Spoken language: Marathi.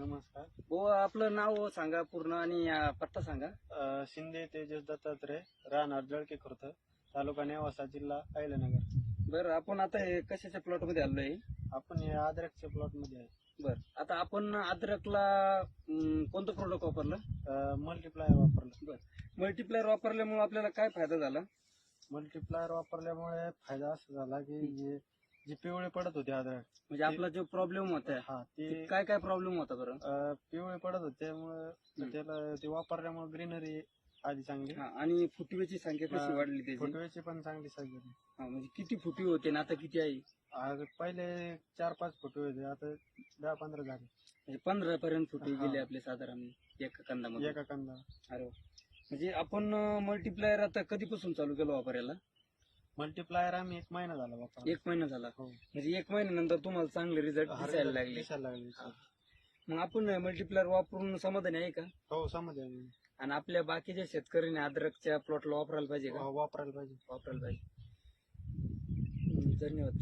नमस्कार. हो, आपलं नाव सांगा पूर्ण आणि पत्ता सांगा. शिंदे तेजस दत्तात्रय, राहणार जळके खुर्द, तालुका नेवासा, जिल्हा अहिल्यानगर. बरं, आपण आता हे कशाच्या प्लॉट मध्ये आलोय? आपण हे अद्रकच्या प्लॉट मध्ये आहे. बरं, आता आपण अद्रकला कोणतं प्रोडक्ट वापरलं? मल्टीप्लायर वापरलं. बरं, मल्टीप्लायर वापरल्यामुळे आपल्याला काय फायदा झाला? मल्टीप्लायर वापरल्यामुळे फायदा असा झाला की जी पिवळे पडत होते अद्रक, म्हणजे आपला जो प्रॉब्लेम होता ते काय काय प्रॉब्लेम होता बरं? पिवळे पडत होते, त्यामुळे त्याला ते वापरल्यामुळे ग्रीनरी आधी चांगली. आणि फुटवेची संख्या कशी वाढली त्याची? फुटव्याची पण चांगली साईज झाली. म्हणजे किती फुटवे होते आणि आता किती आहे? आज पहिले 4-5 फुटवे होते, आता 10-15 झाले. म्हणजे 15 पर्यंत फुटवे गेले आपले साधारण एका कंदामध्ये. एका कांदा. अरे वा. म्हणजे आपण मल्टीप्लायर आता कधीपासून चालू केलं वापरायला? मल्टीप्लायर आम्ही 1 महिना झाला वापरला. 1 महिना झाला. हो. म्हणजे 1 महिन्यानंतर तुम्हाला चांगले रिझल्ट दिसायला लागले. दिसायला लागले. मग आपण मल्टीप्लायर वापरून समाधानी आहे का? हो, समजलं मी. आणि आपल्या बाकीच्या शेतकऱ्यांनी अद्रकच्या प्लॉटला वापरायला पाहिजे का? वापरायला पाहिजे. वापरायला पाहिजे. धन्यवाद.